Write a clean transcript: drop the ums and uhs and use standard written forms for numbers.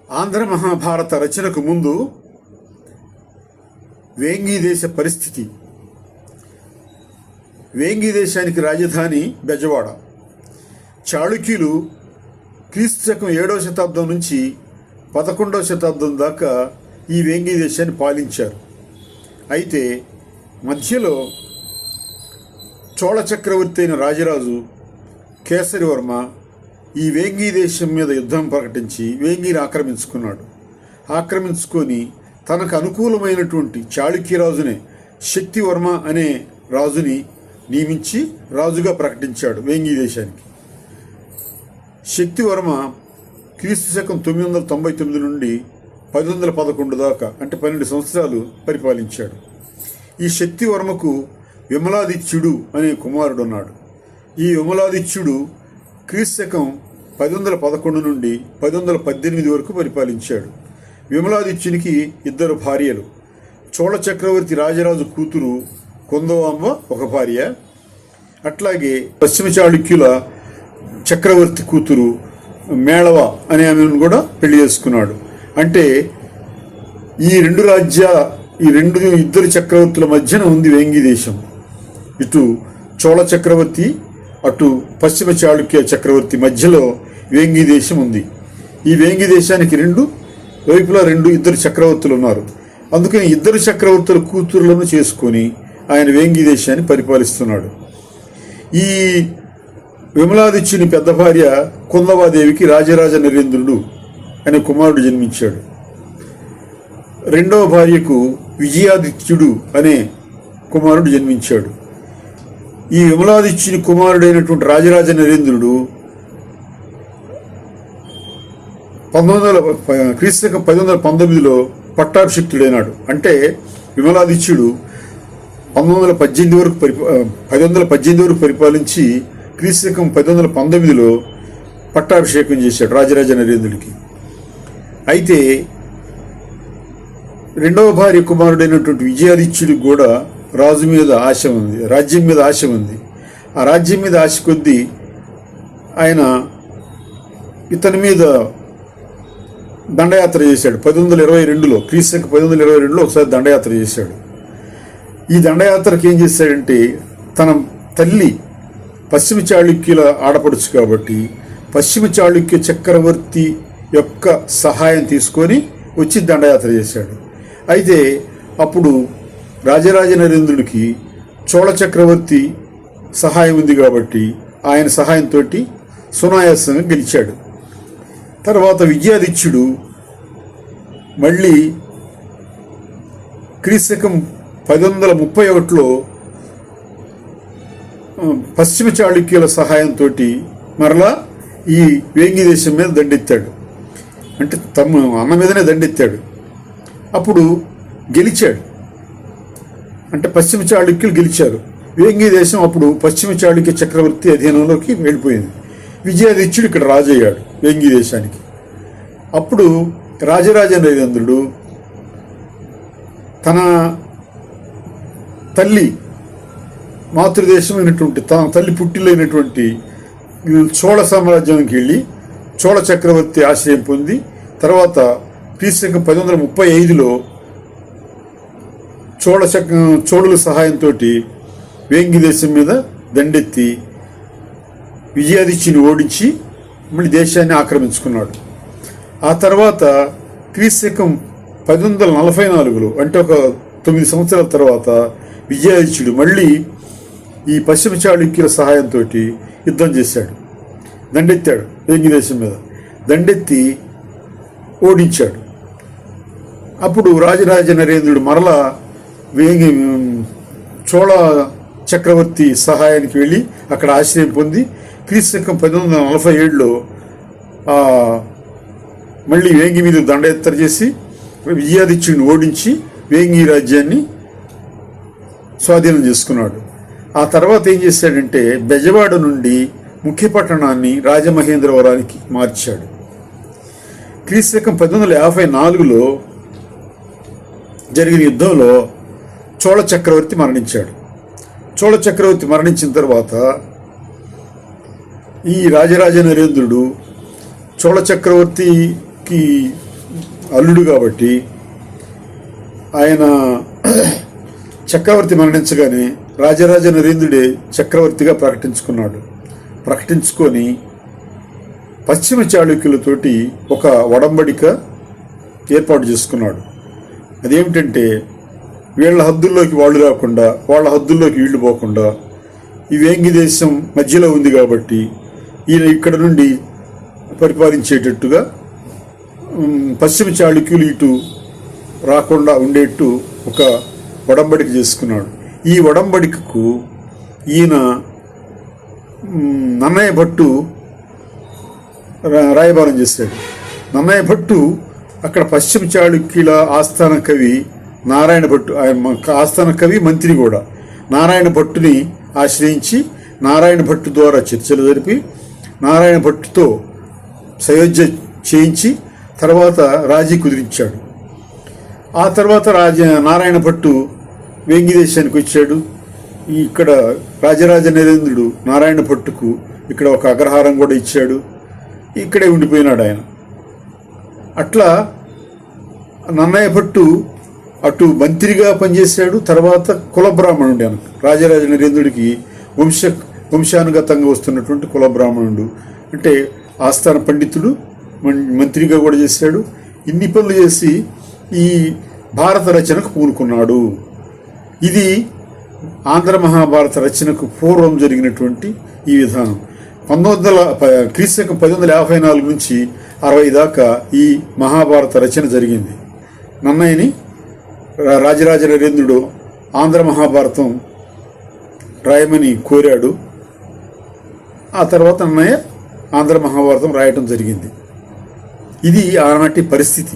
ఆంధ్ర మహాభారత రచనకు ముందు వేంగీ దేశ పరిస్థితి. వేంగీ దేశానికి రాజధాని బెజవాడ. చాళుక్యులు క్రీస్తు శకం 7వ శతాబ్దం నుంచి 11వ శతాబ్దం దాకా ఈ వేంగీ దేశాన్ని పాలించారు. అయితే మధ్యలో చోళ చక్రవర్తి అయిన రాజరాజు కేసరివర్మ ఈ వేంగీ దేశం మీద యుద్ధం ప్రకటించి వేంగీని ఆక్రమించుకొని తనకు అనుకూలమైనటువంటి చాళుక్యరాజునే శక్తివర్మ అనే రాజుని నియమించి రాజుగా ప్రకటించాడు వేంగీ దేశానికి. శక్తివర్మ క్రీస్తు శకం 999 నుండి 1011 దాకా అంటే 12 సంవత్సరాలు పరిపాలించాడు. ఈ శక్తివర్మకు విమలాదిత్యుడు అనే కుమారుడు ఉన్నాడు. ఈ విమలాదిత్యుడు క్రీస్తు శకం 1011 నుండి 1018 వరకు పరిపాలించాడు. విమలాదిత్యునికి 2 భార్యలు. చోళ చక్రవర్తి రాజరాజు కూతురు కొందవాంబ ఒక భార్య, అట్లాగే పశ్చిమ చాళుక్యుల చక్రవర్తి కూతురు మేళవ అనే ఆమెను కూడా పెళ్లి చేసుకున్నాడు. అంటే ఈ ఇద్దరు చక్రవర్తుల మధ్యన ఉంది వేంగీ దేశం. ఇటు చోళ చక్రవర్తి, అటు పశ్చిమ చాళుక్య చక్రవర్తి మధ్యలో వేంగీ దేశం ఉంది. ఈ వేంగీ దేశానికి వైపులా ఇద్దరు చక్రవర్తులు ఉన్నారు. అందుకని 2 చక్రవర్తుల కూతురులను చేసుకొని ఆయన వేంగీ దేశాన్ని పరిపాలిస్తున్నాడు. ఈ విమలాదిత్యుని పెద్ద భార్య కుందవాదేవికి రాజరాజ నరేంద్రుడు అనే కుమారుడు జన్మించాడు. 2వ భార్యకు విజయాదిత్యుడు అనే కుమారుడు జన్మించాడు. ఈ విమలాదిత్యుని కుమారుడైనటువంటి రాజరాజ నరేంద్రుడు క్రీస్తు శకం 1019లో పట్టాభిషిక్తుడైనాడు. అంటే విమలాదిత్యుడు 1118 వరకు పరిపాలించి క్రీస్తు శకం 1019లో పట్టాభిషేకం చేశాడు రాజరాజ నరేంద్రుడికి. అయితే 2వ భార్య కుమారుడైనటువంటి విజయాదిత్యుడికి కూడా రాజ్యం మీద ఆశ ఉంది. ఆ రాజ్యం మీద ఆశ కొద్దీ ఆయన ఇతని మీద దండయాత్ర చేశాడు. 1122లో క్రీస్తు శకం 1122లో ఒకసారి దండయాత్ర చేశాడు. ఈ దండయాత్రకి ఏం చేశాడంటే తన తల్లి పశ్చిమ చాళుక్యుల ఆడపడుచు కాబట్టి పశ్చిమ చాళుక్య చక్రవర్తి యొక్క సహాయం తీసుకొని వచ్చి దండయాత్ర చేశాడు. అయితే అప్పుడు రాజరాజ నరేంద్రుడికి చోళ చక్రవర్తి సహాయం ఉంది కాబట్టి ఆయన సహాయంతో సునాయాసంగా గెలిచాడు. తర్వాత విజయాదిత్యుడు మళ్ళీ క్రీస్తు శకం 1031లో పశ్చిమ చాళుక్యుల సహాయంతో మరలా ఈ వేంగీ దేశం మీద దండెత్తాడు. అంటే తమ అన్న మీదనే దండెత్తాడు. అప్పుడు గెలిచాడు. అంటే పశ్చిమ చాళుక్యులు గెలిచారు. వేంగీ దేశం అప్పుడు పశ్చిమ చాళుక్య చక్రవర్తి అధీనంలోకి వెళ్ళిపోయింది. విజయాదిత్యుడు ఇక్కడ రాజు అయ్యాడు వేంగీ దేశానికి. అప్పుడు రాజరాజ నరేంద్రుడు తన తల్లి మాతృదేశమైనటువంటి తన తల్లి పుట్టిలైనటువంటి చోళ సామ్రాజ్యానికి వెళ్ళి చోళ చక్రవర్తి ఆశ్రయం పొంది తర్వాత క్రీస్తు శకం 1035లో చోళుల సహాయంతో వేంగీ దేశం మీద దండెత్తి విజయాదిత్యుని ఓడించి మళ్ళీ దేశాన్ని ఆక్రమించుకున్నాడు. ఆ తర్వాత క్రీస్తు శకం 1144లో అంటే ఒక 9 సంవత్సరాల తర్వాత విజయాదిత్యుడు మళ్ళీ ఈ పశ్చిమ చాళుక్యుల సహాయంతో యుద్ధం చేశాడు. దండెత్తాడు వేంగీ దేశం మీద. దండెత్తి ఓడించాడు. అప్పుడు రాజరాజ నరేంద్రుడు మరలా చోళ చక్రవర్తి సహాయానికి వెళ్ళి అక్కడ ఆశ్రయం పొంది క్రీస్తు శకం 1147లో మళ్ళీ వేంగి మీద దండయాత్ర చేసి విజయాదిత్యుడిని ఓడించి వేంగి రాజ్యాన్ని స్వాధీనం చేసుకున్నాడు. ఆ తర్వాత ఏం చేశాడంటే బెజవాడ నుండి ముఖ్య పట్టణాన్ని రాజమహేంద్రవరానికి మార్చాడు. క్రీస్తు శకం 1154లో జరిగిన యుద్ధంలో చోళ చక్రవర్తి మరణించాడు. చోళ చక్రవర్తి మరణించిన తర్వాత ఈ రాజరాజ నరేంద్రుడు చోళ చక్రవర్తికి అల్లుడు కాబట్టి ఆయన చక్రవర్తి మరణించగానే రాజరాజ నరేంద్రుడే చక్రవర్తిగా ప్రకటించుకొని పశ్చిమ చాళుక్యులతోటి ఒక ఒడంబడిక ఏర్పాటు చేసుకున్నాడు. అదేమిటంటే వీళ్ళ హద్దుల్లోకి వాళ్ళు రాకుండా, వాళ్ళ హద్దుల్లోకి వీళ్ళు పోకుండా, ఈ వేంగి దేశం మధ్యలో ఉంది కాబట్టి ఈయన ఇక్కడ నుండి పరిపాలించేటట్టుగా పశ్చిమ చాళుక్యులు ఇటు రాకుండా ఉండేట్టు ఒక ఒడంబడిక చేసుకున్నాడు. ఈ ఒడంబడికకు ఈయన నన్నయ్య భట్టు రాయబారం చేశాడు. నన్నయ్య భట్టు అక్కడ పశ్చిమ చాళుక్యుల ఆస్థాన కవి నారాయణ భట్టు, ఆయన ఆస్థాన కవి మంత్రి కూడా, నారాయణ భట్టుని ఆశ్రయించి నారాయణ భట్టు ద్వారా చర్చలు జరిపి నారాయణ భట్టుతో సయోధ్య చేయించి తర్వాత రాజీ కుదిరించాడు. ఆ తర్వాత నారాయణ భట్టు వేంగి దేశానికి వచ్చాడు. ఇక్కడ రాజరాజ నరేంద్రుడు నారాయణ భట్టుకు ఇక్కడ ఒక అగ్రహారం కూడా ఇచ్చాడు. ఇక్కడే ఉండిపోయినాడు ఆయన. అట్లా నన్నయ్య భట్టు అటు మంత్రిగా పనిచేశాడు, తర్వాత కులబ్రాహ్మణుడు ఆయన. రాజరాజ నరేంద్రుడికి వంశానుగతంగా వస్తున్నటువంటి కులబ్రాహ్మణుడు, అంటే ఆస్థాన పండితుడు, మంత్రిగా కూడా చేశాడు. ఇన్ని పనులు చేసి ఈ భారత రచనకు పూనుకున్నాడు. ఇది ఆంధ్ర మహాభారత రచనకు పూర్వం జరిగినటువంటి ఈ విధానం. 1854 నుంచి 60 దాకా ఈ మహాభారత రచన జరిగింది. నన్నయ్యని రాజరాజ నరేంద్రుడు ఆంధ్ర మహాభారతం రాయమని కోరాడు. ఆ తర్వాత నన్నయ్య ఆంధ్ర మహాభారతం రాయటం జరిగింది. ఇది ఆనాటి పరిస్థితి.